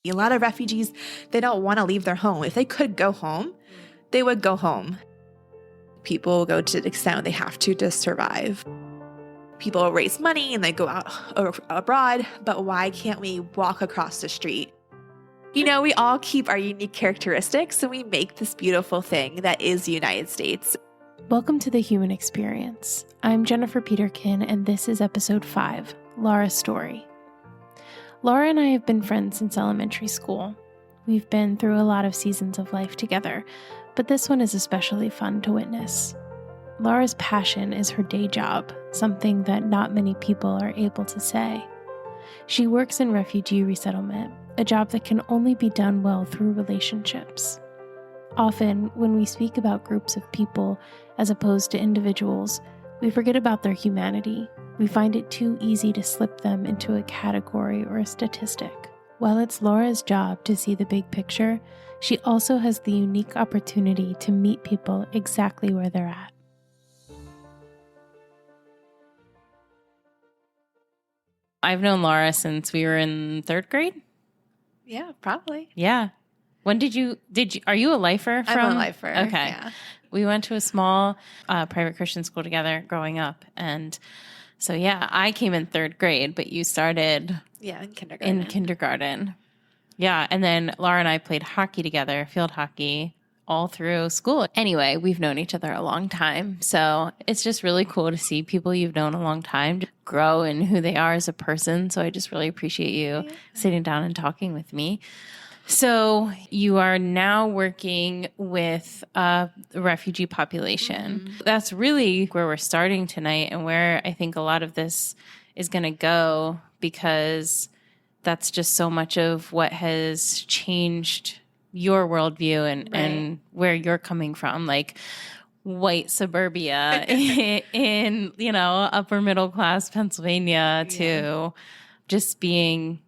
A lot of refugees, they don't want to leave their home. If they could go home, they would go home. People go to the extent they have to survive. People raise money and they go out abroad, but why can't we walk across the street? You know, we all keep our unique characteristics and we make this beautiful thing that is the United States. Welcome to The Human Experience. I'm Jennifer Peterkin, and this is episode 5, Laura's Story. Laura and I have been friends since elementary school. We've been through a lot of seasons of life together, but this one is especially fun to witness. Laura's passion is her day job, something that not many people are able to say. She works in refugee resettlement, a job that can only be done well through relationships. Often, when we speak about groups of people as opposed to individuals, we forget about their humanity. We find it too easy to slip them into a category or a statistic. While it's Laura's job to see the big picture, she also has the unique opportunity to meet people exactly where they're at. I've known Laura since we were in 3rd grade. Yeah, probably. Yeah. When did you, are you a lifer from? I'm a lifer. Okay. Yeah. We went to a small private Christian school together growing up. And so, yeah, I came in 3rd grade, but you started in kindergarten. Yeah. And then Laura and I played hockey together, field hockey, all through school. Anyway, we've known each other a long time. So it's just really cool to see people you've known a long time grow in who they are as a person. So I just really appreciate you sitting down and talking with me. So you are now working with the refugee population. Mm-hmm. That's really where we're starting tonight and where I think a lot of this is going to go, because that's just so much of what has changed your worldview and where you're coming from, like white suburbia in, upper middle class Pennsylvania to just being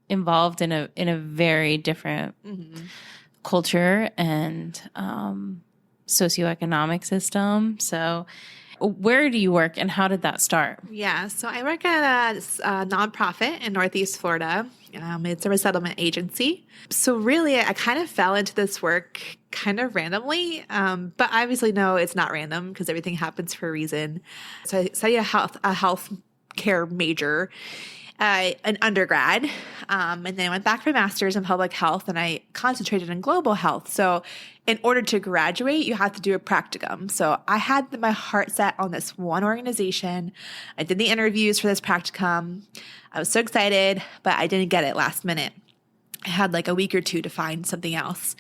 involved in a very different culture and socioeconomic system. So where do you work and how did that start? Yeah, so I work at a nonprofit in Northeast Florida. It's a resettlement agency. So really, I kind of fell into this work kind of randomly, but I obviously know it's not random because everything happens for a reason. So I studied a health care major, an undergrad, and then I went back for a master's in public health, and I concentrated in global health. So in order to graduate, you have to do a practicum. So I had my heart set on this one organization. I did the interviews for this practicum. I was so excited, but I didn't get it last minute. I had like a week or 2 to find something else.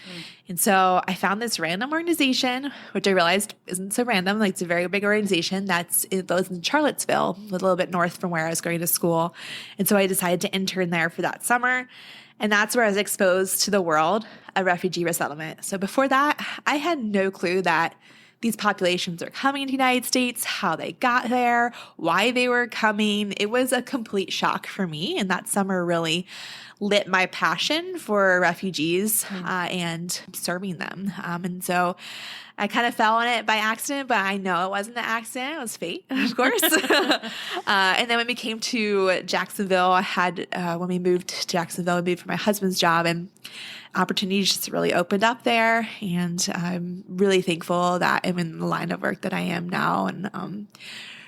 And so I found this random organization, which I realized isn't so random. Like, it's a very big organization that's in Charlottesville, a little bit north from where I was going to school. And so I decided to intern there for that summer. And that's where I was exposed to the world of refugee resettlement. So before that, I had no clue that these populations are coming to the United States, how they got there, why they were coming. It was a complete shock for me. And that summer really lit my passion for refugees and serving them. And so I kind of fell on it by accident, but I know it wasn't an accident. It was fate, of course. And then when we came to Jacksonville, when we moved to Jacksonville, we moved for my husband's job, and opportunities just really opened up there. And I'm really thankful that I'm in the line of work that I am now, and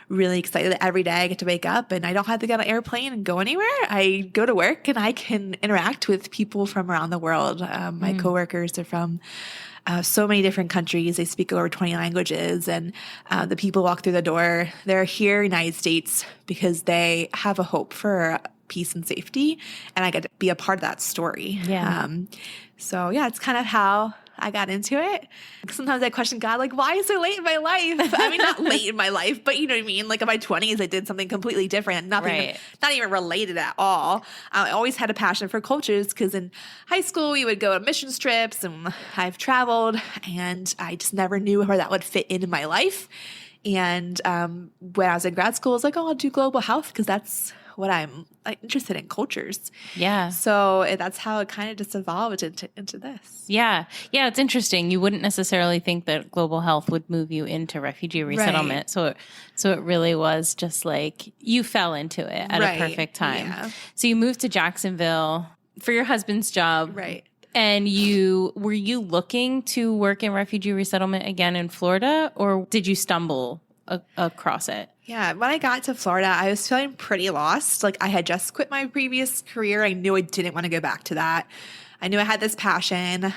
really excited that every day I get to wake up and I don't have to get on an airplane and go anywhere. I go to work and I can interact with people from around the world. My coworkers are from so many different countries. They speak over 20 languages, and the people walk through the door. They're here in the United States because they have a hope for peace and safety, and I get to be a part of that story. Yeah. So yeah, it's kind of how I got into it. Sometimes I question God, like, why so late in my life? I mean, not late in my life, but you know what I mean? Like in my 20s, I did something completely different, not even related at all. I always had a passion for cultures because in high school, we would go on mission trips, and I've traveled, and I just never knew where that would fit into my life. And when I was in grad school, I was like, oh, I'll do global health because that's what I'm interested in, cultures. Yeah. So that's how it kind of just evolved into this. Yeah. Yeah. It's interesting. You wouldn't necessarily think that global health would move you into refugee resettlement. Right. So it really was just like you fell into it at a perfect time. Yeah. So you moved to Jacksonville. for your husband's job. Right. And were you looking to work in refugee resettlement again in Florida, or did you stumble across it? Yeah, when I got to Florida, I was feeling pretty lost. Like I had just quit my previous career. I knew I didn't want to go back to that. I knew I had this passion.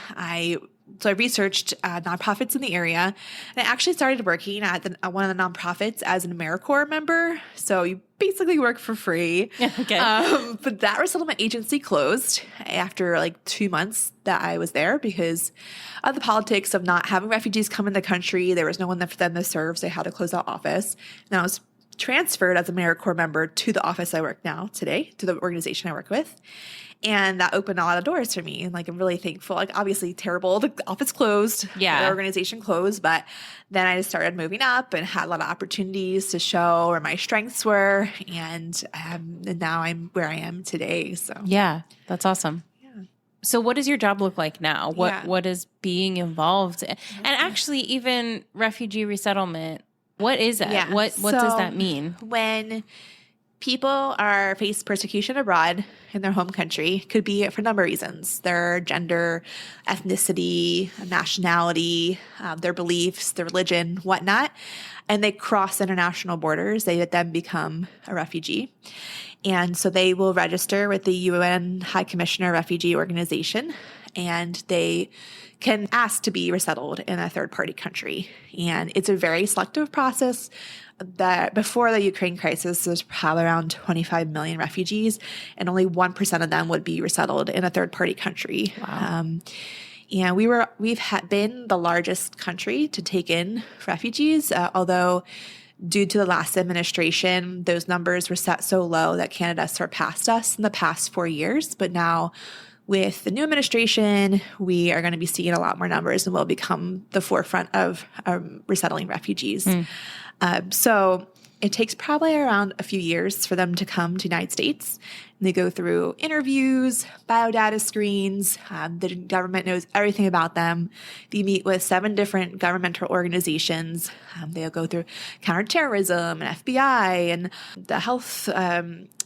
So I researched nonprofits in the area, and I actually started working at one of the nonprofits as an AmeriCorps member. So you basically work for free. Okay. But that resettlement agency closed after like 2 months that I was there because of the politics of not having refugees come in the country. There was no one for them to serve, so they had to close that office. And I was transferred as a AmeriCorps member to the office I work now today, to the organization I work with. And that opened a lot of doors for me. And like, I'm really thankful. Like, obviously terrible. The office closed. Yeah. The organization closed. But then I just started moving up and had a lot of opportunities to show where my strengths were. And now I'm where I am today. So yeah, that's awesome. Yeah. So what does your job look like now? Yeah. What is being involved? And actually even refugee resettlement, what is that? Yeah. What does that mean? When people are face persecution abroad in their home country, could be for a number of reasons: their gender, ethnicity, nationality, their beliefs, their religion, whatnot, and they cross international borders, they then become a refugee. And so they will register with the UN High Commissioner Refugee Organization, and they can ask to be resettled in a third-party country. And it's a very selective process. That before the Ukraine crisis, there's probably around 25 million refugees, and only 1% of them would be resettled in a third-party country. Wow. And we've been the largest country to take in refugees, although due to the last administration, those numbers were set so low that Canada surpassed us in the past 4 years. But now, with the new administration, we are going to be seeing a lot more numbers and will become the forefront of resettling refugees. So it takes probably around a few years for them to come to the United States. And they go through interviews, biodata screens. The government knows everything about them. They meet with 7 different governmental organizations. They'll go through counterterrorism and FBI and the health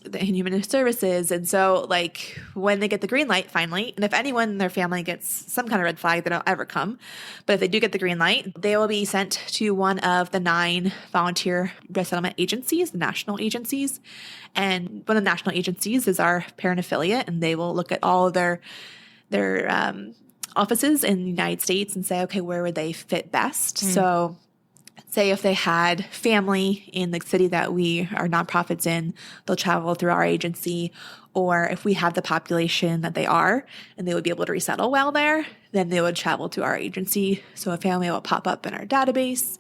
the human services. And so like when they get the green light finally, and if anyone in their family gets some kind of red flag, they don't ever come. But if they do get the green light, they will be sent to one of the 9 volunteer resettlement agencies, the national agencies. And one of the national agencies is our parent affiliate, and they will look at all of their offices in the United States and say, okay, where would they fit best? So say if they had family in the city that we are nonprofits in, they'll travel through our agency. Or if we have the population that they are and they would be able to resettle well there, then they would travel to our agency. So a family will pop up in our database.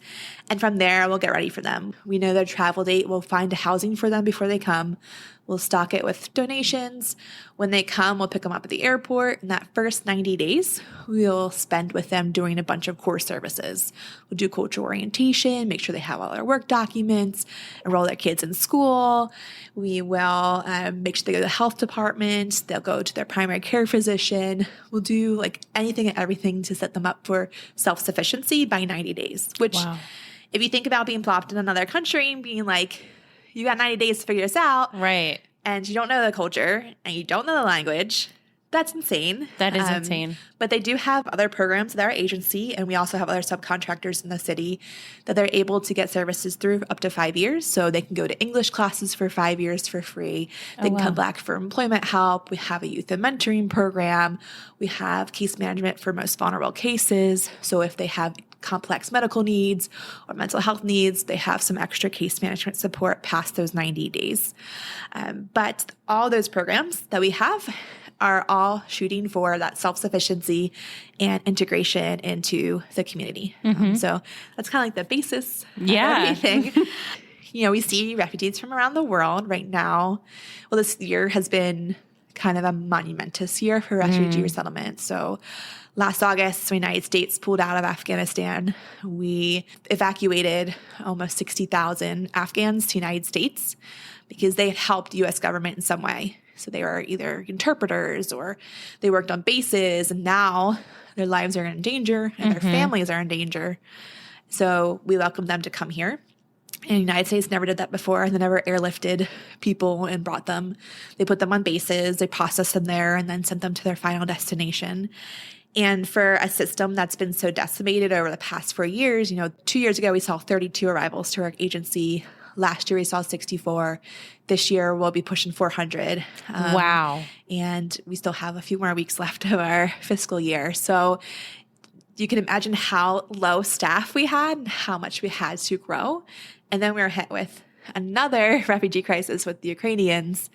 And from there, we'll get ready for them. We know their travel date. We'll find housing for them before they come. We'll stock it with donations. When they come, we'll pick them up at the airport. And that first 90 days, we'll spend with them doing a bunch of core services. We'll do cultural orientation, make sure they have all their work documents, enroll their kids in school. We will make sure they go to the health department. They'll go to their primary care physician. We'll do like anything and everything to set them up for self-sufficiency by 90 days, which if you think about being plopped in another country and being like, you got 90 days to figure this out. Right. And you don't know the culture and you don't know the language. That's insane. That is insane. But they do have other programs at our agency, and we also have other subcontractors in the city that they're able to get services through up to 5 years. So they can go to English classes for 5 years for free. They can come back for employment help. We have a youth and mentoring program. We have case management for most vulnerable cases. So if they have complex medical needs or mental health needs, they have some extra case management support past those 90 days. But all those programs that we have are all shooting for that self-sufficiency and integration into the community. So that's kind of like the basis of everything. We see refugees from around the world right now. Well, this year has been kind of a monumentous year for refugee resettlement. So last August, the United States pulled out of Afghanistan. We evacuated almost 60,000 Afghans to the United States because they had helped the U.S. government in some way. So they were either interpreters or they worked on bases, and now their lives are in danger and their families are in danger. So we welcomed them to come here. And the United States never did that before. They never airlifted people and brought them. They put them on bases, they processed them there, and then sent them to their final destination. And for a system that's been so decimated over the past 4 years, 2 years ago, we saw 32 arrivals to our agency. Last year, we saw 64. This year, we'll be pushing 400. Wow. And we still have a few more weeks left of our fiscal year. So you can imagine how low staff we had and how much we had to grow. And then we were hit with another refugee crisis with the Ukrainians.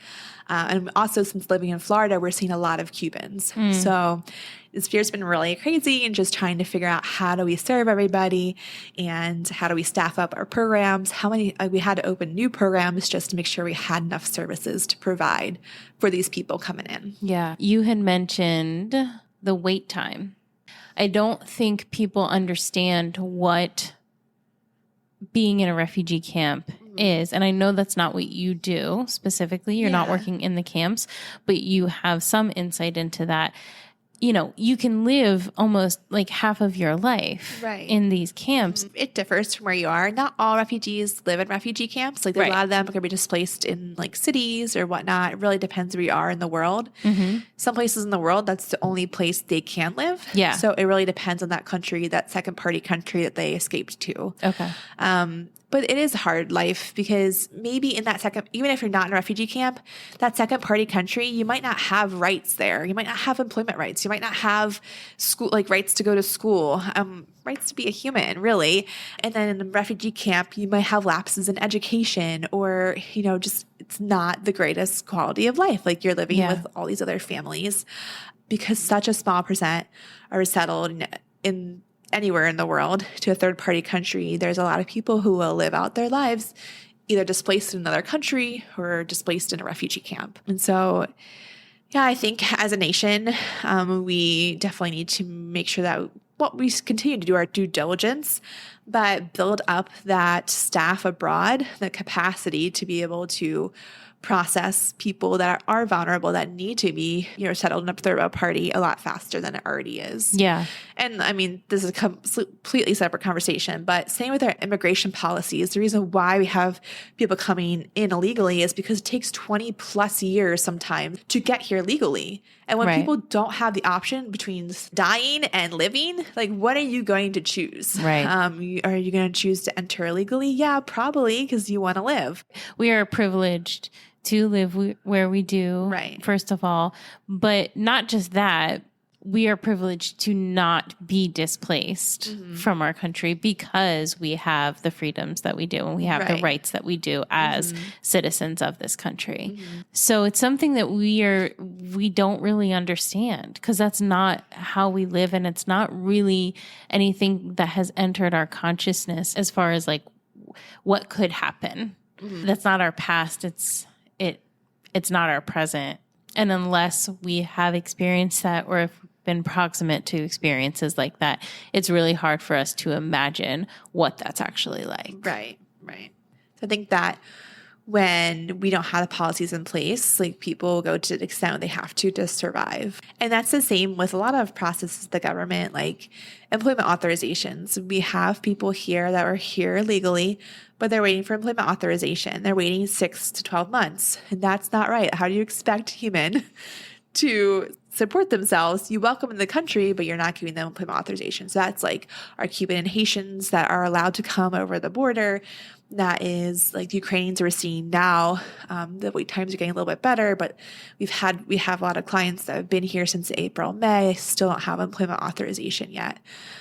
And also, since living in Florida, we're seeing a lot of Cubans. So this year's been really crazy and just trying to figure out how do we serve everybody and how do we staff up our programs. How many we had to open new programs just to make sure we had enough services to provide for these people coming in. Yeah. You had mentioned the wait time. I don't think people understand what being in a refugee camp is. And I know that's not what you do specifically. You're not working in the camps, but you have some insight into that. You can live almost like half of your life in these camps. It differs from where you are. Not all refugees live in refugee camps. Like a lot of them are going to be displaced in like cities or whatnot. It really depends where you are in the world. Some places in the world, that's the only place they can live. Yeah. So it really depends on that country, that second party country that they escaped to. Okay. But it is a hard life because maybe in that second, even if you're not in a refugee camp, that second party country, you might not have rights there. You might not have employment rights. You might not have school, like rights to go to school, rights to be a human, really. And then in the refugee camp, you might have lapses in education or, just it's not the greatest quality of life. Like you're living with all these other families because such a small percent are resettled in anywhere in the world to a third party country. There's a lot of people who will live out their lives either displaced in another country or displaced in a refugee camp. And so, I think as a nation, we definitely need to make sure that we continue to do our due diligence, but build up that staff abroad, the capacity to be able to process people that are vulnerable that need to be settled in a third party a lot faster than it already is. Yeah. And I mean, this is a completely separate conversation, but same with our immigration policies. The reason why we have people coming in illegally is because it takes 20 plus years sometimes to get here legally. And when people don't have the option between dying and living, like what are you going to choose? Right. Are you going to choose to enter illegally? Yeah, probably because you want to live. We are privileged to live where we do, first of all. But not just that, we are privileged to not be displaced from our country because we have the freedoms that we do and we have the rights that we do as citizens of this country. So it's something that we don't really understand because that's not how we live, and it's not really anything that has entered our consciousness as far as like what could happen. That's not our past. It's not our present. And unless we have experienced that or have been proximate to experiences like that, it's really hard for us to imagine what that's actually like. Right. So I think that when we don't have the policies in place, like people go to the extent they have to survive. And that's the same with a lot of processes of the government, like employment authorizations. We have people here that are here legally, but they're waiting for employment authorization. They're waiting 6 to 12 months. And that's not right. How do you expect human to support themselves? You welcome them in the country, but you're not giving them employment authorization. So that's like our Cuban and Haitians that are allowed to come over the border. That is like the Ukrainians we're seeing now. The wait times are getting a little bit better, but we have a lot of clients that have been here since April, May, still don't have employment authorization yet.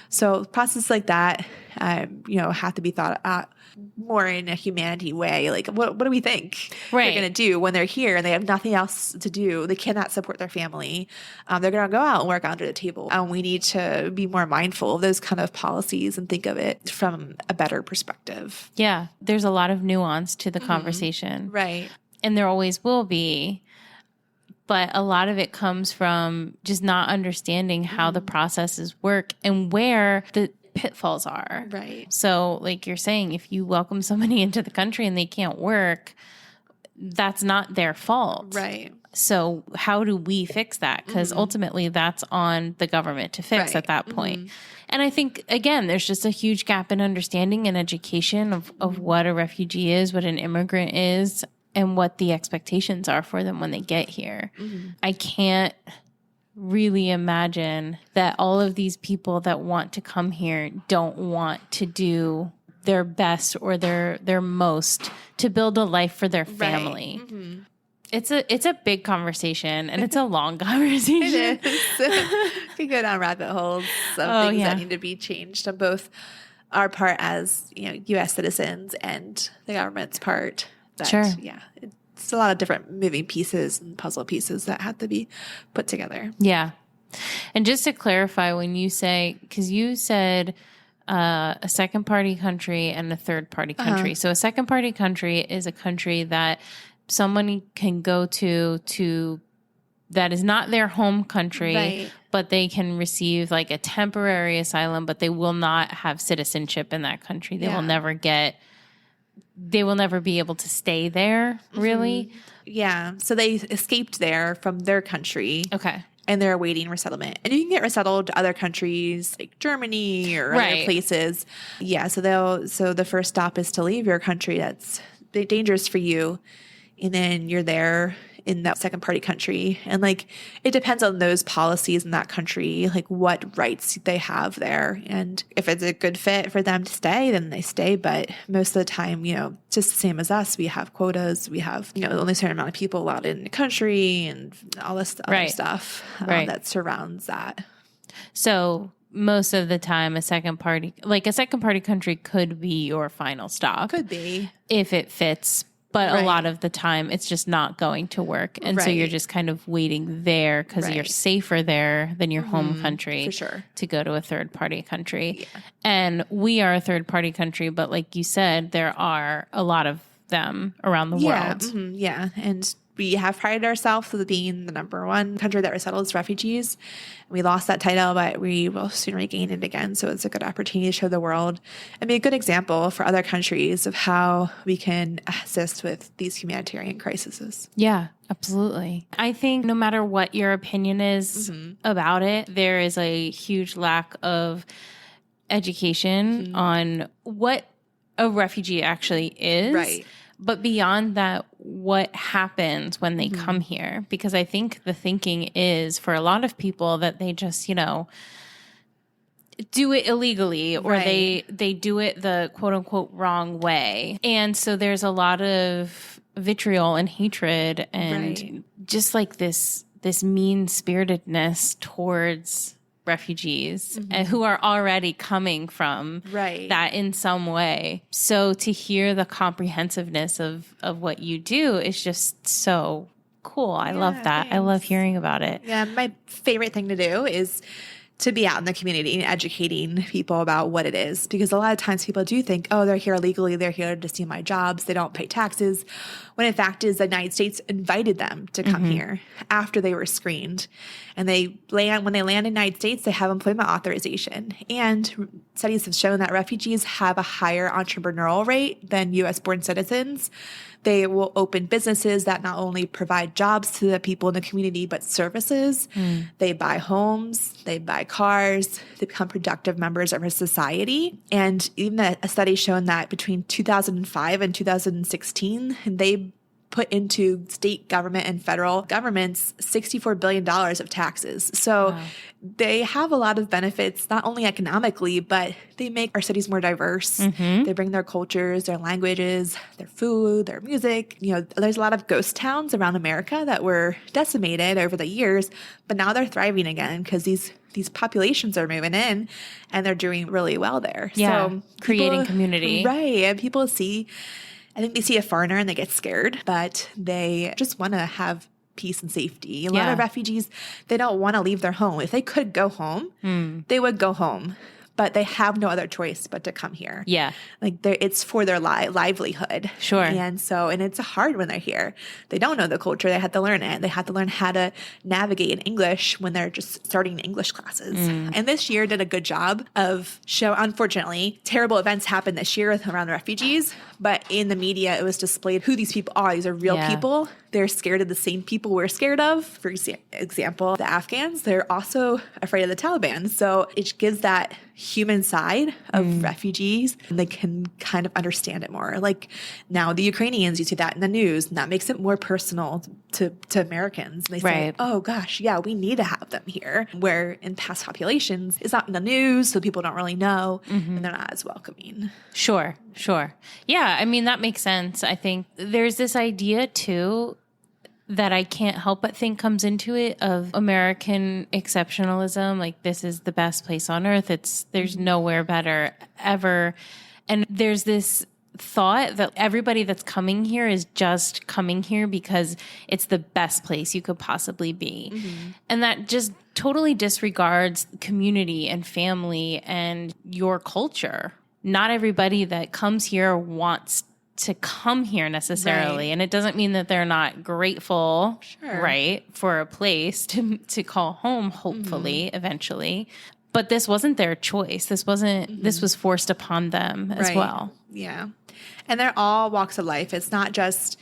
So processes like that, have to be thought about more in a humanity way. Like, what do we think they're going to do when they're here and they have nothing else to do? They cannot support their family. They're going to go out and work under the table. We need to be more mindful of those kind of policies and think of it from a better perspective. Yeah, there's a lot of nuance to the conversation. Right. And there always will be. But a lot of it comes from just not understanding how the processes work and where the pitfalls are. Right. So like you're saying, if you welcome somebody into the country and they can't work, that's not their fault. Right. So how do we fix that? Because ultimately that's on the government to fix at that point. And I think, again, there's just a huge gap in understanding and education of what a refugee is, what an immigrant is, and what the expectations are for them when they get here. I can't really imagine that all of these people that want to come here don't want to do their best or their most to build a life for their family. It's a big conversation, and it's a long conversation. It is. We go down rabbit holes of things that need to be changed on both our part as U.S. citizens and the government's part. But, sure. Yeah, it's a lot of different moving pieces and puzzle pieces that have to be put together. Yeah. And just to clarify, when you say, because you said a second party country and a third party country. So a second party country is a country that someone can go to that is not their home country, but they can receive like a temporary asylum, but they will not have citizenship in that country. They will never be able to stay there, really. Yeah. So they escaped there from their country. Okay. And they're awaiting resettlement. And you can get resettled to other countries like Germany or other places. Yeah. So the first stop is to leave your country that's dangerous for you. And then you're there in that second party country. And like, it depends on those policies in that country, like what rights they have there. And if it's a good fit for them to stay, then they stay. But most of the time, just the same as us, we have quotas. We have, only a certain amount of people allowed in the country and all this other stuff that surrounds that. So most of the time, a second party country could be your final stop. Could be. If it fits. But a lot of the time, it's just not going to work. And so you're just kind of waiting there because you're safer there than your home country to go to a third-party country. Yeah. And we are a third-party country, but like you said, there are a lot of them around the world. Yeah, and we have prided ourselves as being the number one country that resettles refugees. We lost that title, but we will soon regain it again. So it's a good opportunity to show the world and be a good example for other countries of how we can assist with these humanitarian crises. Yeah, absolutely. I think no matter what your opinion is about it, there is a huge lack of education on what a refugee actually is. Right. But beyond that, what happens when they come here? Because I think the thinking is for a lot of people that they just, do it illegally or they do it the quote unquote wrong way. And so there's a lot of vitriol and hatred and just like this mean-spiritedness towards refugees who are already coming from that in some way. So to hear the comprehensiveness of what you do is just so cool. I love that. Thanks. I love hearing about it. Yeah, my favorite thing to do is to be out in the community and educating people about what it is. Because a lot of times people do think, oh, they're here illegally, they're here to steal my jobs, they don't pay taxes. When in fact is the United States invited them to come here after they were screened. And when they land in the United States, they have employment authorization. And studies have shown that refugees have a higher entrepreneurial rate than U.S.-born citizens. They will open businesses that not only provide jobs to the people in the community, but services. They buy homes, they buy cars, they become productive members of our society. And even a study shown that between 2005 and 2016, they put into state government and federal governments $64 billion of taxes. So they have a lot of benefits, not only economically, but they make our cities more diverse. They bring their cultures, their languages, their food, their music. There's a lot of ghost towns around America that were decimated over the years, but now they're thriving again because these populations are moving in and they're doing really well there. Yeah, so creating community. Right. And people I think they see a foreigner and they get scared, but they just want to have peace and safety. A lot of refugees, they don't want to leave their home. If they could go home, they would go home. But they have no other choice but to come here. Yeah. Like it's for their livelihood. Sure. And it's hard when they're here. They don't know the culture. They have to learn it. They have to learn how to navigate in English when they're just starting English classes. And this year did a good job of unfortunately, terrible events happened this year around refugees. But in the media, it was displayed who these people are. These are real people. they're scared of the same people we're scared of. For example, the Afghans, they're also afraid of the Taliban. So it gives that human side of refugees, and they can kind of understand it more. Like now the Ukrainians, you see that in the news, and that makes it more personal to Americans. They say, Right. oh gosh, yeah, we need to have them here. Where in past populations, it's not in the news, so people don't really know, and they're not as welcoming. Sure. Yeah, I mean, that makes sense. I think there's this idea too that I can't help but think comes into it of American exceptionalism. Like, this is the best place on earth. There's nowhere better ever. And there's this thought that everybody that's coming here is just coming here because it's the best place you could possibly be. And that just totally disregards community and family and your culture. Not everybody that comes here wants to come here necessarily. Right. And it doesn't mean that they're not grateful, right, for a place to call home, hopefully, eventually. But this wasn't their choice. This was forced upon them as well. Yeah. And they're all walks of life. It's not just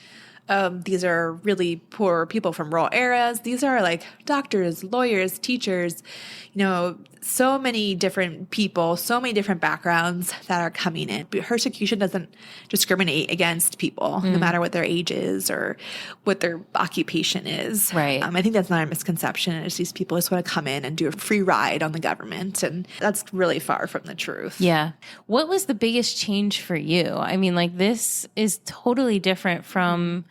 these are really poor people from rural areas. These are like doctors, lawyers, teachers, so many different people, so many different backgrounds that are coming in. But persecution doesn't discriminate against people, no matter what their age is or what their occupation is. Right. I think that's not a misconception. It's these people just want to come in and do a free ride on the government. And that's really far from the truth. Yeah. What was the biggest change for you? I mean, like, this is totally different from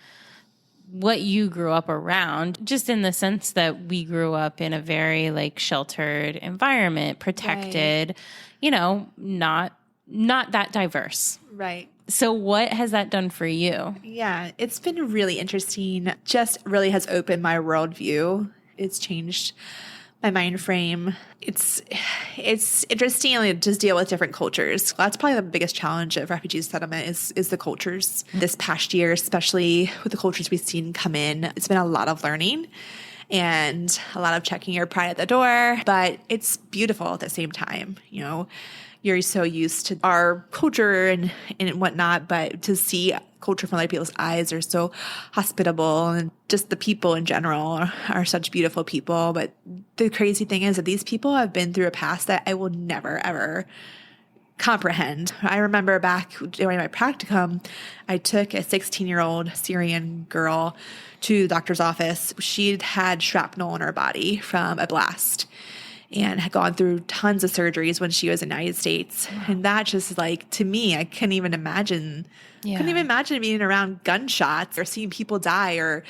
what you grew up around, just in the sense that we grew up in a very like sheltered environment, protected, not that diverse. Right. So what has that done for you? Yeah, it's been really interesting. Just really has opened my worldview. It's changed my mind frame. It's interesting to just deal with different cultures. That's probably the biggest challenge of refugee settlement is the cultures. This past year, especially with the cultures we've seen come in, it's been a lot of learning and a lot of checking your pride at the door, but it's beautiful at the same time. You're so used to our culture and whatnot, but to see culture from other people's eyes are so hospitable, and just the people in general are such beautiful people. But the crazy thing is that these people have been through a past that I will never, ever comprehend. I remember back during my practicum, I took a 16-year-old Syrian girl to the doctor's office. She'd had shrapnel in her body from a blast and had gone through tons of surgeries when she was in the United States. And that just to me, I couldn't even imagine being around gunshots or seeing people die or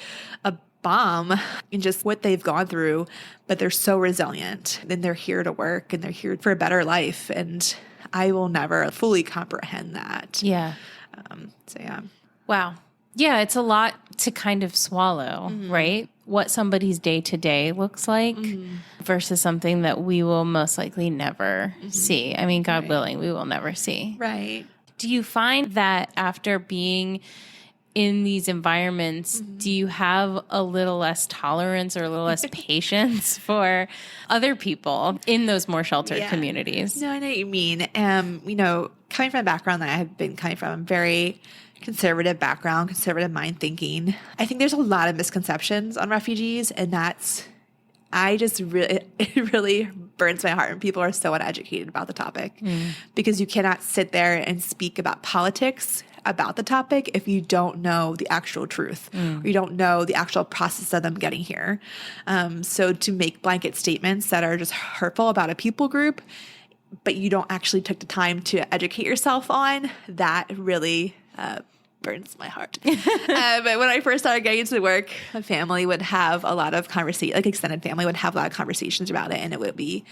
a bomb and just what they've gone through. But they're so resilient, and they're here to work, and they're here for a better life. And I will never fully comprehend that. Yeah. Yeah. Wow. Yeah, it's a lot to kind of swallow, right? What somebody's day-to-day looks like versus something that we will most likely never see. I mean, God willing, we will never see. Right. Do you find that after being in these environments, do you have a little less tolerance or a little less patience for other people in those more sheltered communities? No, I know what you mean. Coming from a background that I have been coming from, very conservative background, conservative mind thinking. I think there's a lot of misconceptions on refugees, and it really burns my heart when people are so uneducated about the topic, because you cannot sit there and speak about politics about the topic if you don't know the actual truth or you don't know the actual process of them getting here. So to make blanket statements that are just hurtful about a people group, but you don't actually take the time to educate yourself on, that really burns my heart. But when I first started getting into work, my family would have a lot of extended family would have a lot of conversations about it, and it would be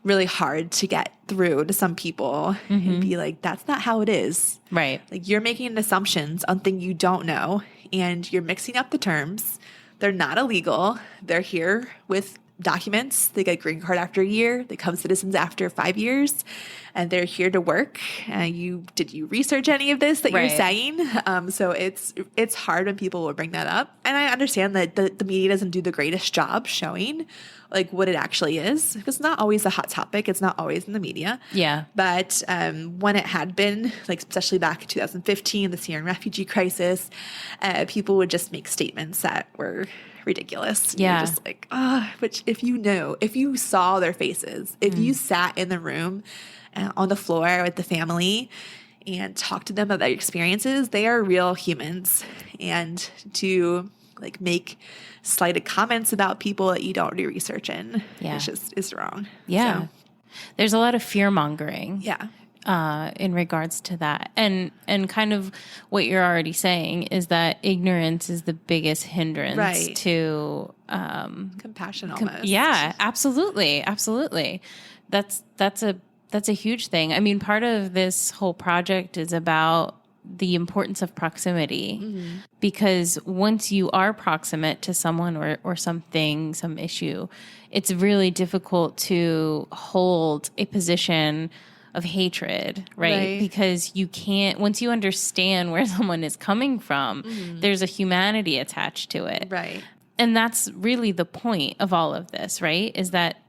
really hard to get through to some people and be like, that's not how it is. Right. Like, you're making assumptions on things you don't know, and you're mixing up the terms. They're not illegal. They're here with documents. They get a green card after a year. They become citizens after 5 years, and they're here to work. Did you research any of this that you're Right. saying? So it's hard when people will bring that up. And I understand that the media doesn't do the greatest job showing like what it actually is, because it's not always a hot topic. It's not always in the media. Yeah. But when it had been, like especially back in 2015, the Syrian refugee crisis, people would just make statements that were ridiculous. Yeah. You're just like, but if you saw their faces, if you sat in the room on the floor with the family and talked to them about their experiences, they are real humans. And to like make slighted comments about people that you don't do research in, is wrong. Yeah. So, there's a lot of fear mongering. yeah. In regards to that. And kind of what you're already saying is that ignorance is the biggest hindrance Right. to Compassion almost. yeah, absolutely. Absolutely. That's a huge thing. I mean, part of this whole project is about the importance of proximity, because once you are proximate to someone or something, some issue, it's really difficult to hold a position of hatred, right? Because you can't, once you understand where someone is coming from, there's a humanity attached to it. Right. And that's really the point of all of this, right? Is that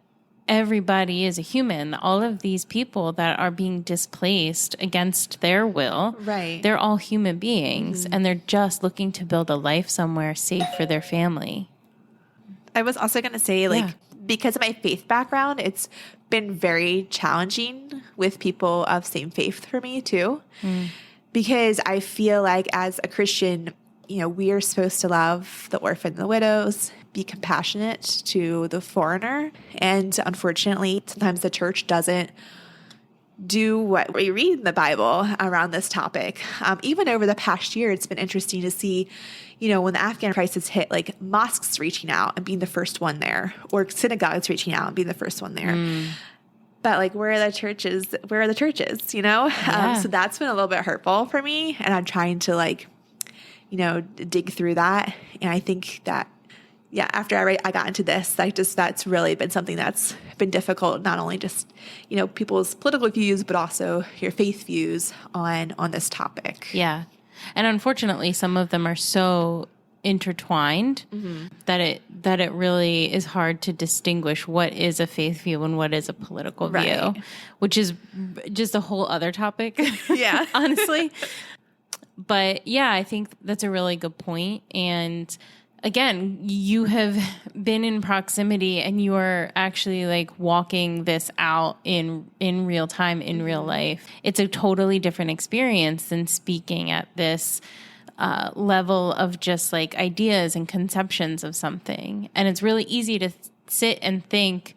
everybody is a human. All of these people that are being displaced against their will, Right. they're all human beings, and they're just looking to build a life somewhere safe for their family. I was also going to say, like, because of my faith background, it's been very challenging with people of same faith for me too. Because I feel like as a Christian, we are supposed to love the orphan and the widows, be compassionate to the foreigner. And unfortunately, sometimes the church doesn't do what we read in the Bible around this topic. Even over the past year, it's been interesting to see, when the Afghan crisis hit, like mosques reaching out and being the first one there, or synagogues reaching out and being the first one there. But like, where are the churches? Where are the churches? So that's been a little bit hurtful for me. And I'm trying to dig through that. And I think that, after I got into this, that's really been something that's been difficult, not only just, people's political views, but also your faith views on this topic. Yeah. And unfortunately, some of them are so intertwined that it really is hard to distinguish what is a faith view and what is a political view, which is just a whole other topic. Yeah. Honestly. But yeah, I think that's a really good point. And again, you have been in proximity and you are actually like walking this out in real time, in real life. It's a totally different experience than speaking at this level of just like ideas and conceptions of something. And it's really easy to sit and think,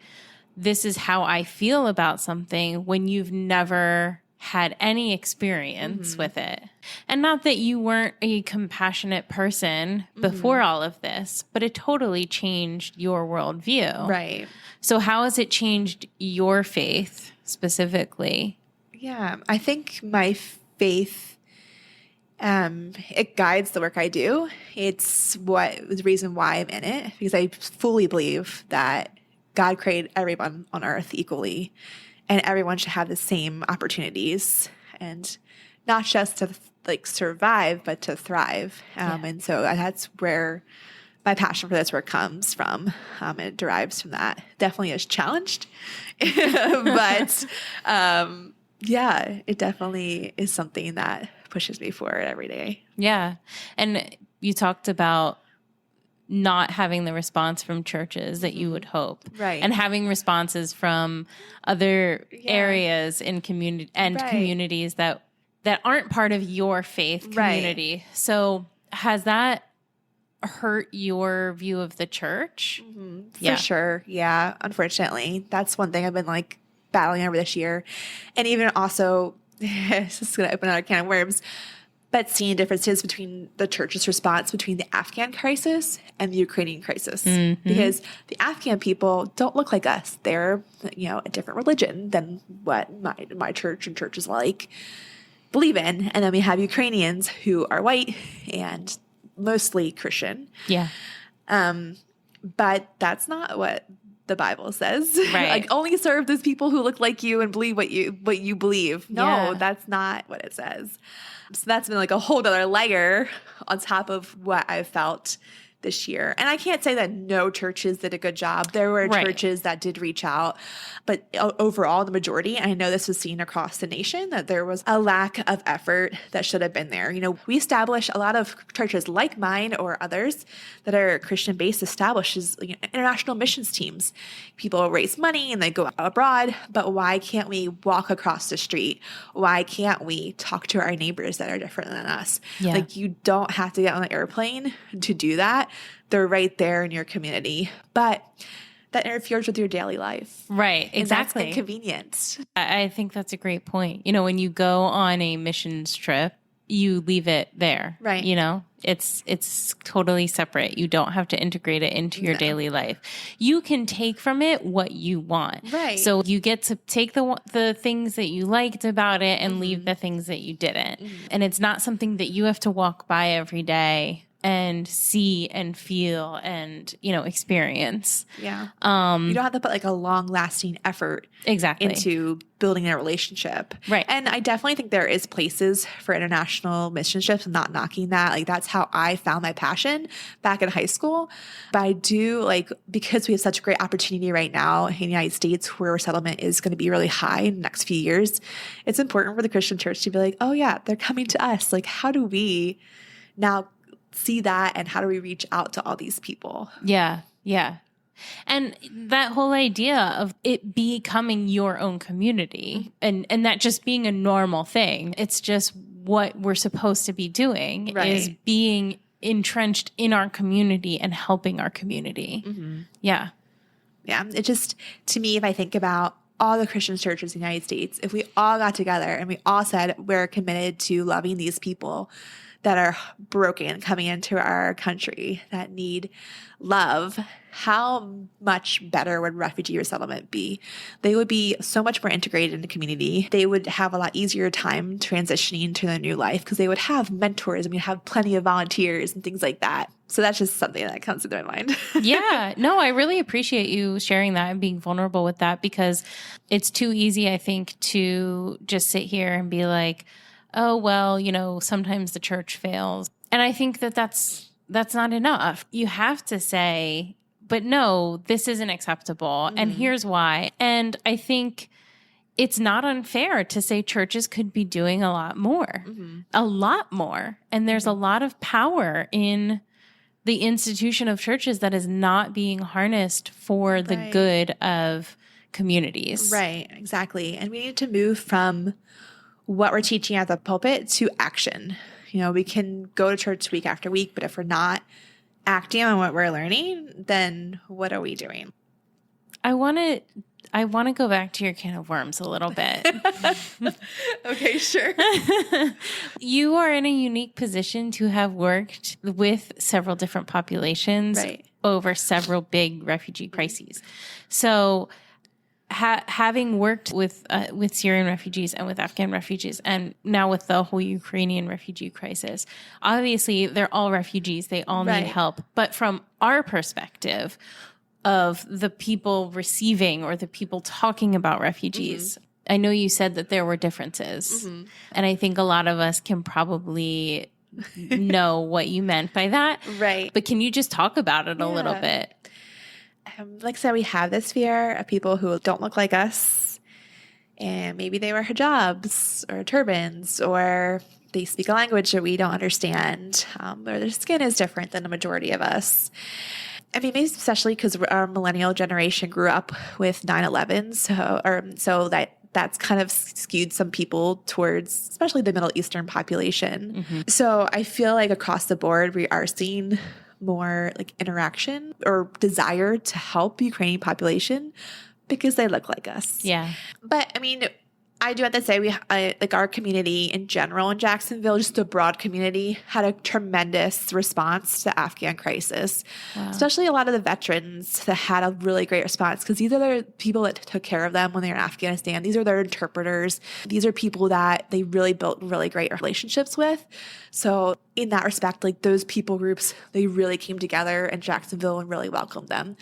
this is how I feel about something, when you've never had any experience with it. And not that you weren't a compassionate person before all of this, but it totally changed your worldview. Right. So how has it changed your faith specifically? Yeah, I think my faith, it guides the work I do. It's the reason why I'm in it, because I fully believe that God created everyone on earth equally, and everyone should have the same opportunities, and not just to survive, but to thrive. And so that's where my passion for this work comes from. It derives from that. Definitely is challenged, but it definitely is something that pushes me forward every day. Yeah. And you talked about not having the response from churches that you would hope. Right. And having responses from other areas in community and communities that aren't part of your faith community. Right. So has that hurt your view of the church? For sure. Yeah. Unfortunately, that's one thing I've been battling over this year. And even also, this is going to open another can of worms, but seeing differences between the church's response between the Afghan crisis and the Ukrainian crisis. Because the Afghan people don't look like us. They're, a different religion than what my church and churches believe in. And then we have Ukrainians who are white and mostly Christian. Yeah. But that's not what the Bible says. Right. Like, only serve those people who look like you and believe what you believe. No, Yeah. that's not what it says. So that's been like a whole other layer on top of what I've felt this year. And I can't say that no churches did a good job. There were Right. churches that did reach out, but overall, the majority, and I know this was seen across the nation, that there was a lack of effort that should have been there. You know, we establish a lot of churches like mine or others that are Christian based establishes international missions teams. People raise money and they go abroad, but why can't we walk across the street? Why can't we talk to our neighbors that are different than us? Yeah. Like, you don't have to get on an airplane to do that. They're right there in your community, but that interferes with your daily life. Right. And that's Exactly. inconvenient. I think that's a great point. You know, when you go on a missions trip, you leave it there. Right. You know, it's totally separate. You don't have to integrate it into your daily life. You can take from it what you want. Right. So you get to take the things that you liked about it and leave the things that you didn't. And it's not something that you have to walk by every day and see and feel and, you know, experience. Yeah. You don't have to put like a long lasting effort Exactly. into building a relationship. Right. And I definitely think there is places for international mission trips. I'm not knocking that. Like, that's how I found my passion back in high school. But I do, like, because we have such a great opportunity right now in the United States where resettlement is going to be really high in the next few years, it's important for the Christian church to be like, oh yeah, they're coming to us. Like, how do we now see that, and how do we reach out to all these people? Yeah. Yeah. And that whole idea of it becoming your own community and that just being a normal thing, it's just what we're supposed to be doing is being entrenched in our community and helping our community. Yeah. Yeah. It just, to me, if I think about all the Christian churches in the United States, if we all got together and we all said we're committed to loving these people that are broken coming into our country that need love, how much better would refugee resettlement be? They would be so much more integrated in the community. They would have a lot easier time transitioning to their new life because they would have mentors and we'd have plenty of volunteers and things like that. So that's just something that comes to my mind. Yeah. No, I really appreciate you sharing that and being vulnerable with that, because it's too easy, I think, to just sit here and be like, oh, well, you know, sometimes the church fails. And I think that that's not enough. You have to say, but no, this isn't acceptable. And here's why. And I think it's not unfair to say churches could be doing a lot more, a lot more. And there's a lot of power in the institution of churches that is not being harnessed for the good of communities. Right, exactly. And we need to move from what we're teaching at the pulpit to action. You know, we can go to church week after week, but if we're not acting on what we're learning, then what are we doing? I want to go back to your can of worms a little bit. Okay, sure. You are in a unique position to have worked with several different populations over several big refugee crises. So having worked with Syrian refugees and with Afghan refugees, and now with the whole Ukrainian refugee crisis, obviously they're all refugees. They all need help. But from our perspective of the people receiving or the people talking about refugees, I know you said that there were differences. And I think a lot of us can probably know what you meant by that. Right. But can you just talk about it a little bit? Like I said, we have this fear of people who don't look like us, and maybe they wear hijabs or turbans, or they speak a language that we don't understand, or their skin is different than the majority of us. I mean, maybe especially because our millennial generation grew up with 9/11, so that's kind of skewed some people towards, especially the Middle Eastern population. So I feel like across the board, we are seeing more like interaction or desire to help the Ukrainian population because they look like us. Yeah. But I mean, I do have to say like our community in general in Jacksonville, just the broad community, had a tremendous response to the Afghan crisis. Wow. Especially a lot of the veterans that had a really great response, because these are the people that took care of them when they were in Afghanistan. These are their interpreters. These are people that they really built really great relationships with. So in that respect, like those people groups, they really came together in Jacksonville and really welcomed them.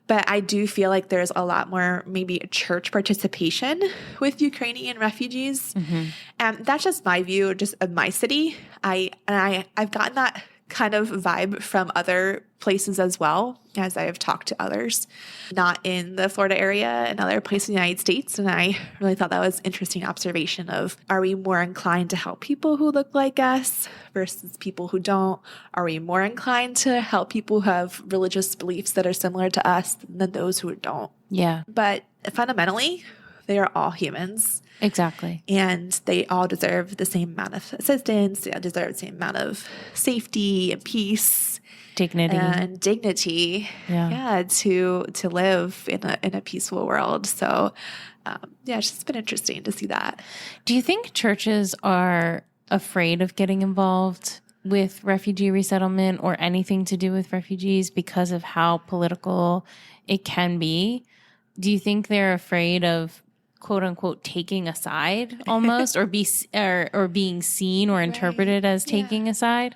But I do feel like there's a lot more maybe church participation with Ukrainian refugees. And that's just my view, just of my city. I've gotten that kind of vibe from other places as well, as I have talked to others, not in the Florida area and other places in the United States. And I really thought that was an interesting observation of, are we more inclined to help people who look like us versus people who don't? Are we more inclined to help people who have religious beliefs that are similar to us than those who don't? Yeah. But fundamentally, they are all humans. Exactly. And they all deserve the same amount of assistance. They all deserve the same amount of safety and peace, Dignity. and dignity. Yeah. To live in a peaceful world. So, it's just been interesting to see that. Do you think churches are afraid of getting involved with refugee resettlement or anything to do with refugees because of how political it can be? Do you think they're afraid of, quote unquote, taking a side almost, or being seen or interpreted as taking a side?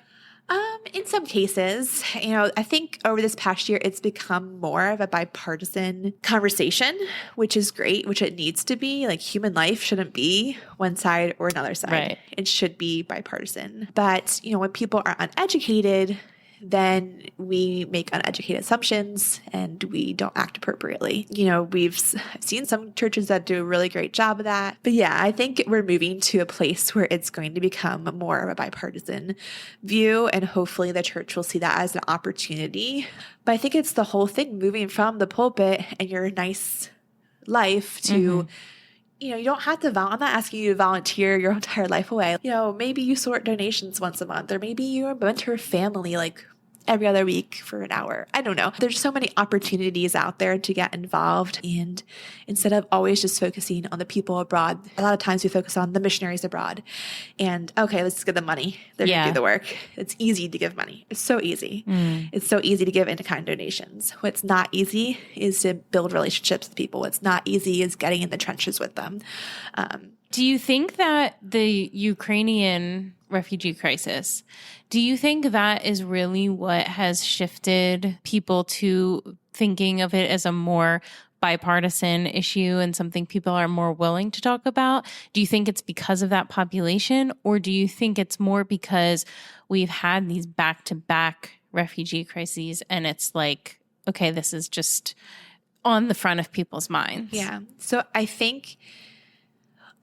In some cases, I think over this past year, it's become more of a bipartisan conversation, which is great, which it needs to be. Like, human life shouldn't be one side or another side. Right. It should be bipartisan. But, when people are uneducated, then we make uneducated assumptions and we don't act appropriately. We've seen some churches that do a really great job of that. But yeah, I think we're moving to a place where it's going to become more of a bipartisan view, and hopefully the church will see that as an opportunity. But I think it's the whole thing, moving from the pulpit and your nice life to you don't have to I'm not asking you to volunteer your entire life away. Maybe you sort donations once a month, or maybe you mentor family like every other week for an hour. I don't know. There's so many opportunities out there to get involved. And instead of always just focusing on the people abroad, a lot of times we focus on the missionaries abroad. And okay, let's give them money. They're going to do the work. It's easy to give money. It's so easy. It's so easy to give in-kind donations. What's not easy is to build relationships with people. What's not easy is getting in the trenches with them. Do you think that the Ukrainian refugee crisis, do you think that is really what has shifted people to thinking of it as a more bipartisan issue and something people are more willing to talk about? Do you think it's because of that population, or do you think it's more because we've had these back-to-back refugee crises and it's like, okay, this is just on the front of people's minds? Yeah. So I think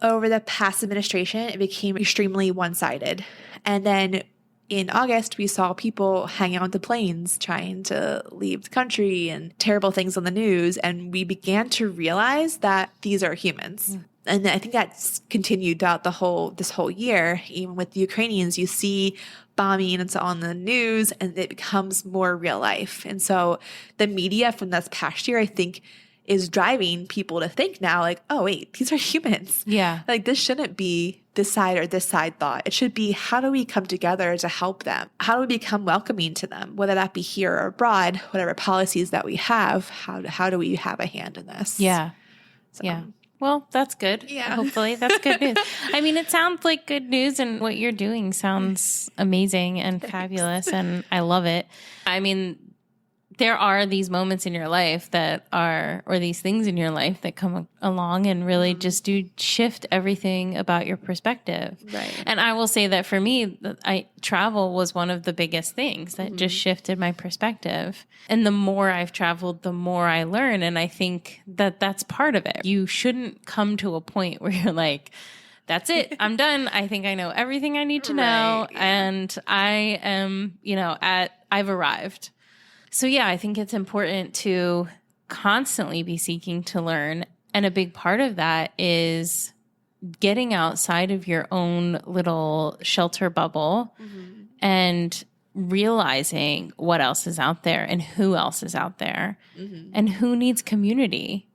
over the past administration, it became extremely one-sided. And then in August, we saw people hanging on the planes trying to leave the country and terrible things on the news. And we began to realize that these are humans. And I think that's continued throughout this whole year. Even with the Ukrainians, you see bombing and so on the news, and it becomes more real life. And so the media from this past year, I think, is driving people to think now, like, oh, wait, these are humans. Yeah. Like, this shouldn't be this side or this side thought. It should be, how do we come together to help them? How do we become welcoming to them, whether that be here or abroad, whatever policies that we have, how do we have a hand in this? Yeah. So, Yeah. Well, that's good. Yeah. Hopefully that's good news. I mean, it sounds like good news, and what you're doing sounds amazing and fabulous, and I love it. I mean, there are these moments in your life or these things in your life that come along and really just do shift everything about your perspective. Right. And I will say that for me, travel was one of the biggest things that just shifted my perspective. And the more I've traveled, the more I learn. And I think that that's part of it. You shouldn't come to a point where you're like, that's it. I'm done. I think I know everything I need to know. Right, yeah. And I am, I've arrived. So yeah, I think it's important to constantly be seeking to learn. And a big part of that is getting outside of your own little shelter bubble and realizing what else is out there and who else is out there and who needs community.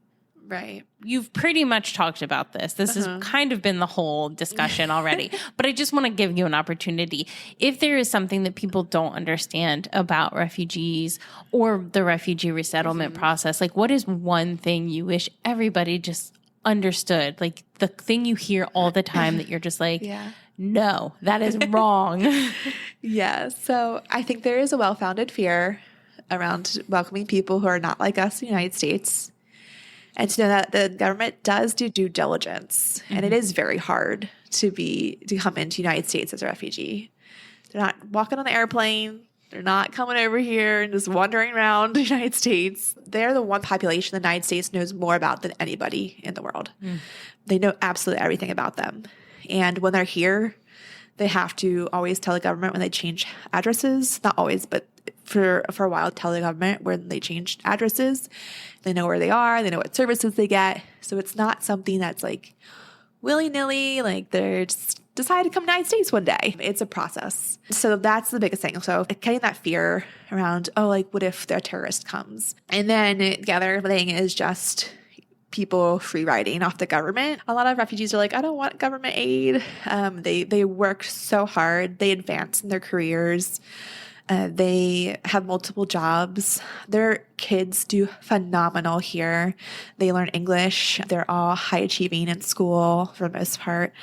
Right. You've pretty much talked about this. This has kind of been the whole discussion already, but I just want to give you an opportunity. If there is something that people don't understand about refugees or the refugee resettlement process, like what is one thing you wish everybody just understood? Like the thing you hear all the time that you're just like, no, that is wrong. Yeah. So I think there is a well-founded fear around welcoming people who are not like us in the United States. And to know that the government does do due diligence, and it is very hard to come into the United States as a refugee. They're not walking on the airplane. They're not coming over here and just wandering around the United States. They're the one population the United States knows more about than anybody in the world. They know absolutely everything about them. And when they're here, they have to always tell the government when they change addresses. Not always, but for a while, tell the government when they change addresses. They know where they are. They know what services they get. So it's not something that's like willy-nilly, like they're just decide to come to the United States one day. It's a process. So that's the biggest thing. So getting that fear around, oh, like what if the terrorist comes? And then the other thing is just people free riding off the government. A lot of refugees are like, I don't want government aid. They work so hard. They advance in their careers. They have multiple jobs. Their kids do phenomenal here. They learn English. They're all high achieving in school for the most part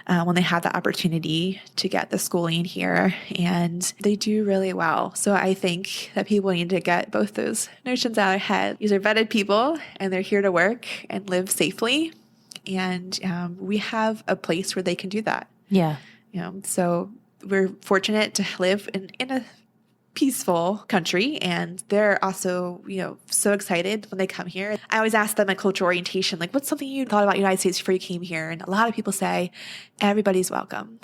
when they have the opportunity to get the schooling here. And they do really well. So I think that people need to get both those notions out of their head. These are vetted people and they're here to work and live safely. And we have a place where they can do that. Yeah. So we're fortunate to live in a peaceful country, and they're also, so excited when they come here. I always ask them at cultural orientation, like, what's something you thought about the United States before you came here? And a lot of people say, everybody's welcome.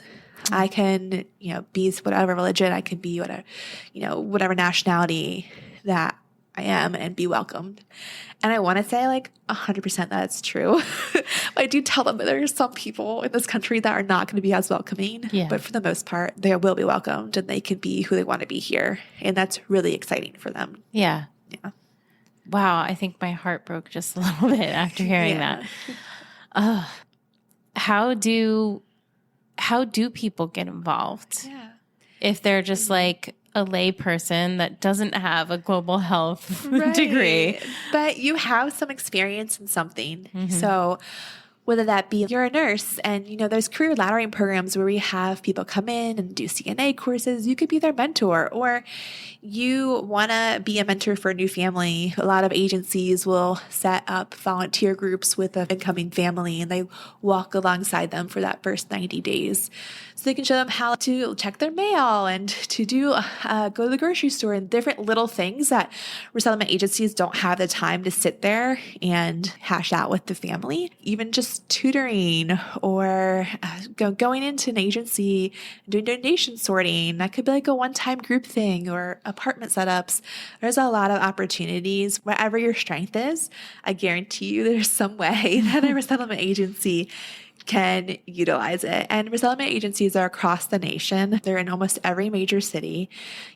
I can, be whatever religion, I can be whatever nationality that I am and be welcomed. And I want to say like 100% that's true. I do tell them that there are some people in this country that are not going to be as welcoming, but for the most part, they will be welcomed and they can be who they want to be here. And that's really exciting for them. Yeah. Yeah. Wow. I think my heart broke just a little bit after hearing that. How do people get involved? Yeah. If they're just like a lay person that doesn't have a global health degree. But you have some experience in something. So whether that be you're a nurse and, there's career laddering programs where we have people come in and do CNA courses. You could be their mentor, or you want to be a mentor for a new family. A lot of agencies will set up volunteer groups with an incoming family and they walk alongside them for that first 90 days. So they can show them how to check their mail and to go to the grocery store and different little things that resettlement agencies don't have the time to sit there and hash out with the family. Even just tutoring or going into an agency, doing donation sorting. That could be like a one-time group thing or apartment setups. There's a lot of opportunities. Wherever your strength is, I guarantee you there's some way that a resettlement agency can utilize it. And resettlement agencies are across the nation. They're in almost every major city,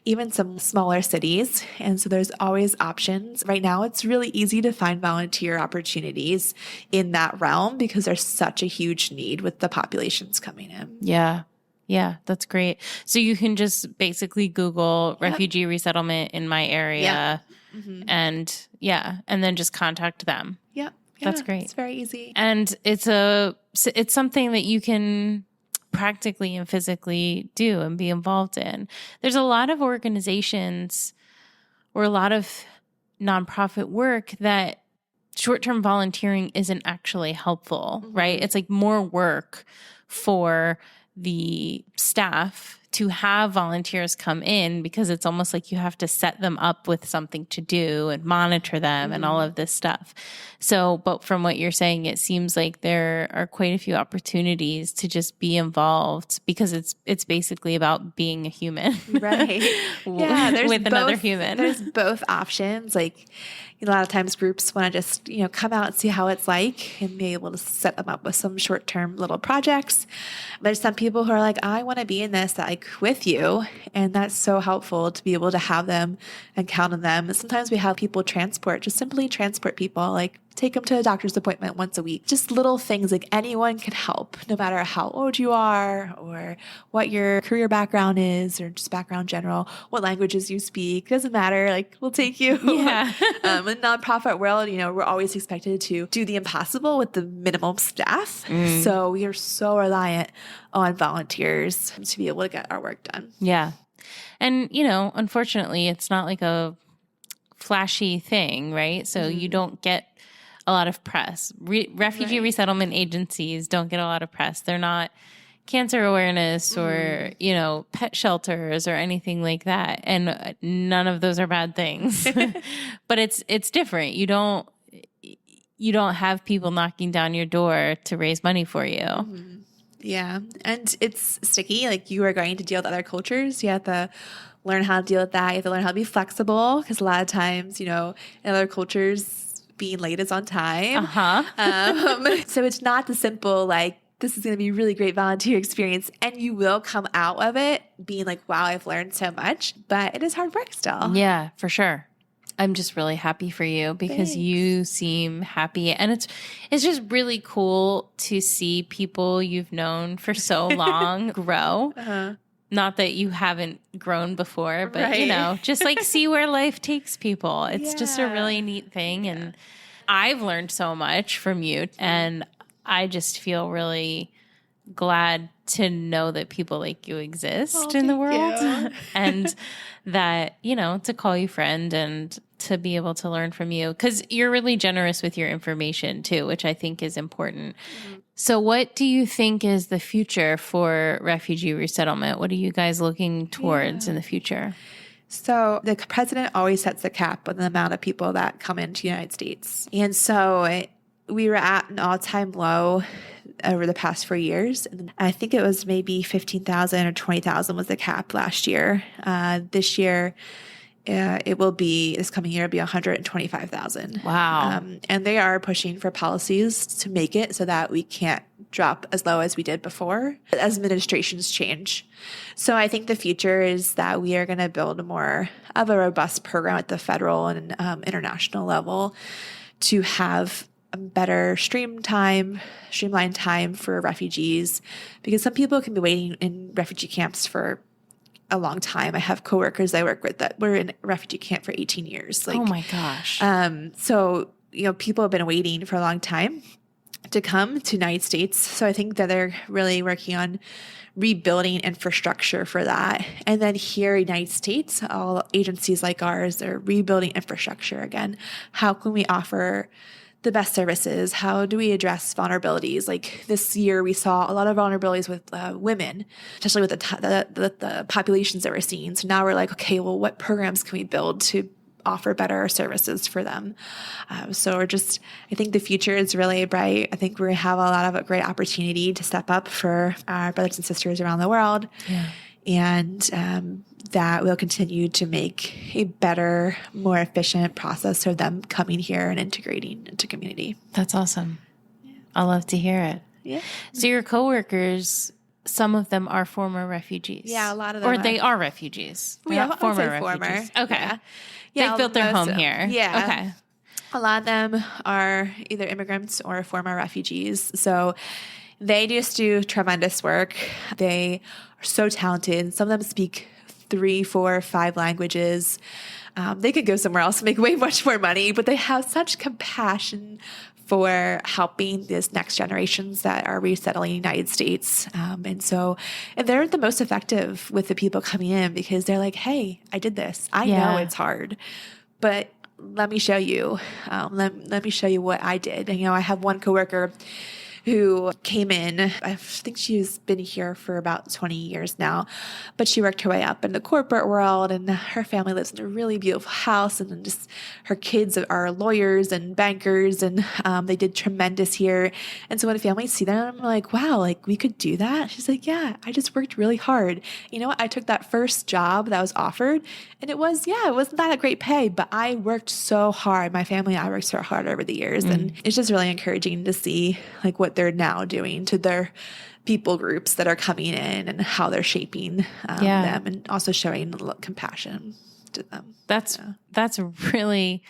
even some smaller cities. And so there's always options. Right now, it's really easy to find volunteer opportunities in that realm because there's such a huge need with the populations coming in. Yeah. Yeah, that's great. So you can just basically Google refugee resettlement in my area and then just contact them. Yep. That's great. It's very easy. And it's something that you can practically and physically do and be involved in. There's a lot of organizations or a lot of nonprofit work that short-term volunteering isn't actually helpful, right? It's like more work for the staff to have volunteers come in because it's almost like you have to set them up with something to do and monitor them and all of this stuff. So, but from what you're saying, it seems like there are quite a few opportunities to just be involved because it's basically about being a human. Right. Yeah. With another human. There's both options. Like a lot of times groups want to just, come out and see how it's like and be able to set them up with some short-term little projects. There's some people who are like, I want to be in this like with you. And that's so helpful to be able to have them and count on them. And sometimes we have people just simply transport people like take them to a doctor's appointment once a week. Just little things, like anyone can help, no matter how old you are or what your career background is or just background in general, what languages you speak. Doesn't matter. Like, we'll take you. Yeah. In the nonprofit world, we're always expected to do the impossible with the minimum staff. So we are so reliant on volunteers to be able to get our work done. Yeah. And, unfortunately, it's not like a flashy thing, right? So you don't get a lot of press. Refugee resettlement agencies don't get a lot of press. They're not cancer awareness or, pet shelters or anything like that. And none of those are bad things. But it's different. You don't have people knocking down your door to raise money for you. Yeah. And it's sticky. Like, you are going to deal with other cultures. You have to learn how to deal with that. You have to learn how to be flexible, because a lot of times, in other cultures, being late is on time. So it's not the simple, like, this is going to be a really great volunteer experience. And you will come out of it being like, wow, I've learned so much. But it is hard work still. Yeah, for sure. I'm just really happy for you because you seem happy. And it's just really cool to see people you've known for so long grow. Not that you haven't grown before, but, just like see where life takes people. It's just a really neat thing. And I've learned so much from you. And I just feel really glad to know that people like you exist in the world and that, to call you friend and to be able to learn from you, because you're really generous with your information too, which I think is important. So what do you think is the future for refugee resettlement? What are you guys looking towards in the future? So the president always sets a cap on the amount of people that come into the United States. And so we were at an all-time low over the past 4 years. And I think it was maybe 15,000 or 20,000 was the cap last year. This year, this coming year, it'll be 125,000. Wow. And they are pushing for policies to make it so that we can't drop as low as we did before as administrations change. So I think the future is that we are going to build more of a robust program at the federal and international level to have a better streamlined time for refugees, because some people can be waiting in refugee camps for a long time. I have coworkers I work with that were in a refugee camp for 18 years. Oh my gosh. So, people have been waiting for a long time to come to the United States. So I think that they're really working on rebuilding infrastructure for that. And then here in the United States, all agencies like ours are rebuilding infrastructure again. How can we offer the best services? How do we address vulnerabilities? Like this year, we saw a lot of vulnerabilities with women, especially with the populations that we're seeing. So now we're like, okay, well, what programs can we build to offer better services for them? I think the future is really bright. I think we have a lot of great opportunity to step up for our brothers and sisters around the world. Yeah. And that will continue to make a better, more efficient process for them coming here and integrating into community. That's awesome. Yeah. I love to hear it. Yeah. So your coworkers, some of them are former refugees. Yeah, a lot of them. Or they are refugees. Yeah, not former Okay. refugees. Yeah. Yeah, they've built their home here. Yeah. Okay. A lot of them are either immigrants or former refugees. So they just do tremendous work. They are so talented. Some of them speak 3, 4, 5 languages. They could go somewhere else and make way much more money, but they have such compassion for helping these next generations that are resettling in the United States. And they're the most effective with the people coming in, because they're like, hey, I did this. I know it's hard, but let me show you. Let me show you what I did. And, I have one coworker who came in. I think she's been here for about 20 years now, but she worked her way up in the corporate world, and her family lives in a really beautiful house, and then just her kids are lawyers and bankers, and they did tremendous here. And so when families see them, I'm like, wow, like we could do that. She's like, yeah, I just worked really hard. You know what? I took that first job that was offered, and it wasn't that a great pay, but I worked so hard. My family and I worked so hard over the years, and it's just really encouraging to see like what they're now doing to their people groups that are coming in and how they're shaping them, and also showing compassion to them. That's really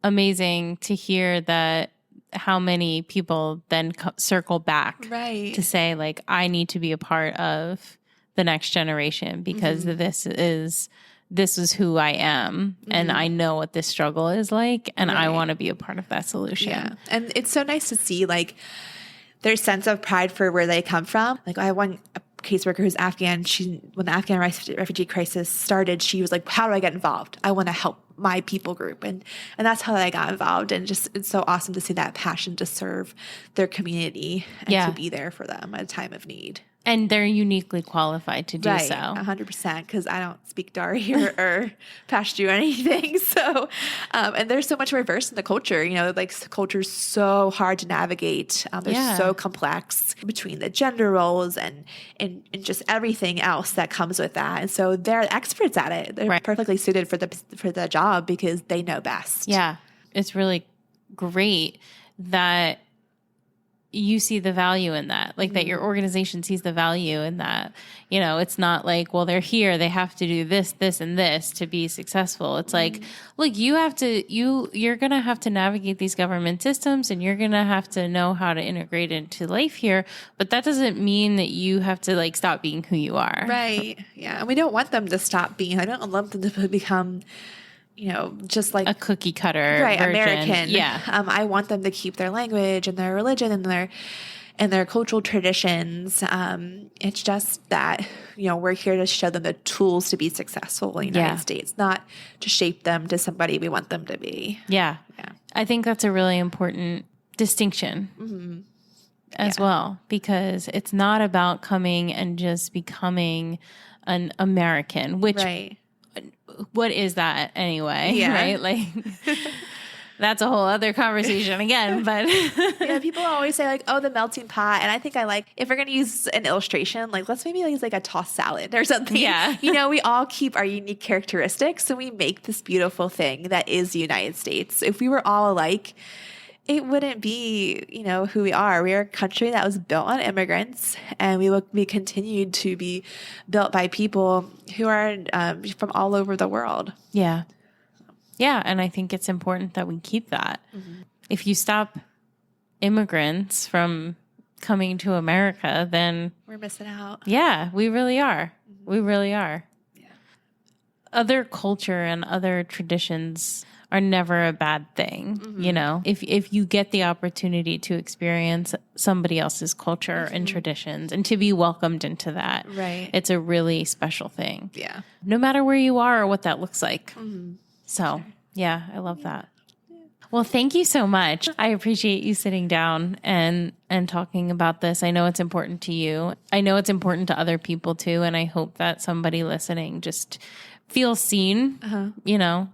amazing to hear that how many people then circle back Right. to say, like, I need to be a part of the next generation because this is who I am, and I know what this struggle is like, and I want to be a part of that solution. Yeah. And it's so nice to see like their sense of pride for where they come from. Like I have one caseworker who's Afghan. When the Afghan refugee crisis started, she was like, how do I get involved? I want to help my people group. And that's how I got involved. And just, it's so awesome to see that passion to serve their community and to be there for them at a time of need. And they're uniquely qualified to do so. 100%, because I don't speak Dari or Pashto or anything. So, and there's so much diverse in the culture. You know, like culture's so hard to navigate. They're so complex between the gender roles and just everything else that comes with that. And so they're experts at it. They're perfectly suited for the job because they know best. Yeah, it's really great that you see the value in that, like that your organization sees the value in that. You know, it's not like, well, they're here, they have to do this, this, and this to be successful. It's like, look, you're going to have to navigate these government systems, and you're going to have to know how to integrate into life here. But that doesn't mean that you have to like stop being who you are. Right. Yeah. And we don't want them to stop being, I don't want them to become, you know, just like a cookie cutter version. American. Yeah. I want them to keep their language and their religion and their cultural traditions. It's just that, you know, we're here to show them the tools to be successful in the United States, not to shape them to somebody we want them to be. Yeah. I think that's a really important distinction as well, because it's not about coming and just becoming an American, which what is that anyway? Yeah. Right? Like that's a whole other conversation again, but people always say like, oh, the melting pot. And I think if we're going to use an illustration, like let's maybe use like a tossed salad or something. Yeah. You know, we all keep our unique characteristics, so we make this beautiful thing that is the United States. If we were all alike, it wouldn't be, you know, who we are. We are a country that was built on immigrants, and we will be continued to be built by people who are from all over the world. Yeah. Yeah. And I think it's important that we keep that. If you stop immigrants from coming to America, then we're missing out. Yeah, we really are. We really are. Yeah. Other culture and other traditions are never a bad thing. You know, if you get the opportunity to experience somebody else's culture and traditions and to be welcomed into that, it's a really special thing. Yeah. No matter where you are or what that looks like. So, yeah, I love that. Well, thank you so much. I appreciate you sitting down and talking about this. I know it's important to you. I know it's important to other people too. And I hope that somebody listening just feels seen, you know,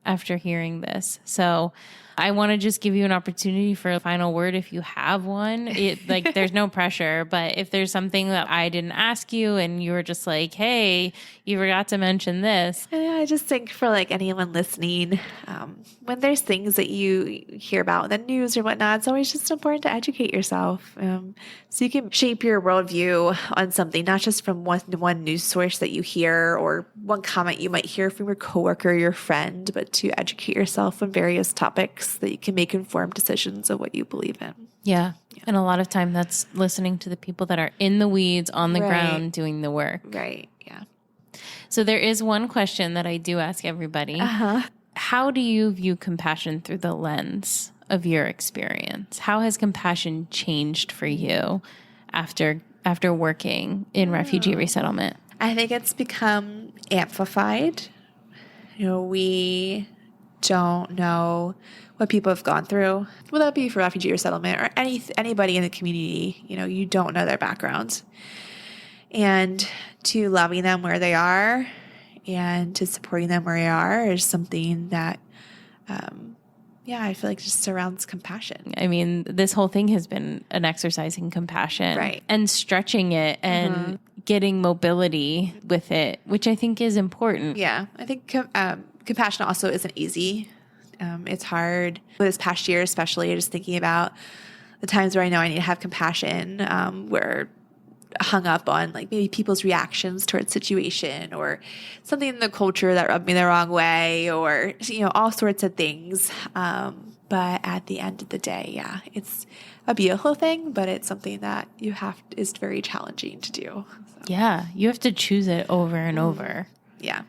after hearing this. So I want to just give you an opportunity for a final word if you have one. Like there's no pressure, but if there's something that I didn't ask you and you were just like, hey, you forgot to mention this. Yeah, I just think for like anyone listening, when there's things that you hear about in the news or whatnot, it's always just important to educate yourself. So you can shape your worldview on something, not just from one news source that you hear or one comment you might hear from your coworker or your friend, but to educate yourself on various topics that you can make informed decisions of what you believe in. Yeah. And a lot of time that's listening to the people that are in the weeds, on the ground, doing the work. Right. Yeah. So there is one question that I do ask everybody. How do you view compassion through the lens of your experience? How has compassion changed for you after working in refugee resettlement? I think it's become amplified. You know, we don't know what people have gone through, whether that be for refugee resettlement or anybody in the community. You know, you don't know their backgrounds. And to loving them where they are and to supporting them where they are is something that, I feel like just surrounds compassion. I mean, this whole thing has been an exercise in compassion and stretching it and getting mobility with it, which I think is important. Yeah, I think compassion also isn't easy. It's hard. This past year, especially, just thinking about the times where I know I need to have compassion, where hung up on like maybe people's reactions towards situation or something in the culture that rubbed me the wrong way or, all sorts of things. But at the end of the day, yeah, it's a beautiful thing, but it's something that is very challenging to do. So, Yeah. You have to choose it over and over. yeah,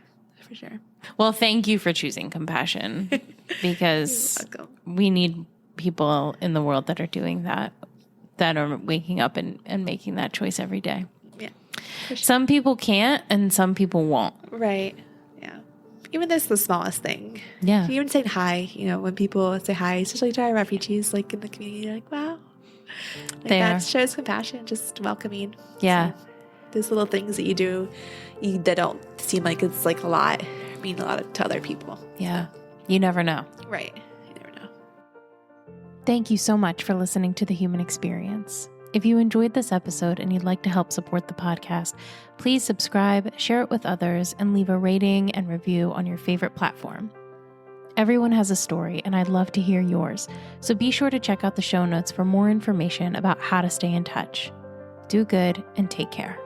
for sure. Well, thank you for choosing compassion because You're welcome. we need people in the world that are doing that are waking up and making that choice every day. Yeah. For sure. Some people can't and some people won't. Right. Yeah. Even this is the smallest thing. Yeah. Even saying hi, when people say hi, especially to our refugees, like in the community, you're like, wow. Like that shows compassion, just welcoming. Yeah. So, those little things that you do that don't seem like it's like a lot, mean a lot to other people. Yeah. You never know. Right. You never know. Thank you so much for listening to The Human Experience. If you enjoyed this episode and you'd like to help support the podcast, please subscribe, share it with others, and leave a rating and review on your favorite platform. Everyone has a story, and I'd love to hear yours, so be sure to check out the show notes for more information about how to stay in touch. Do good and take care.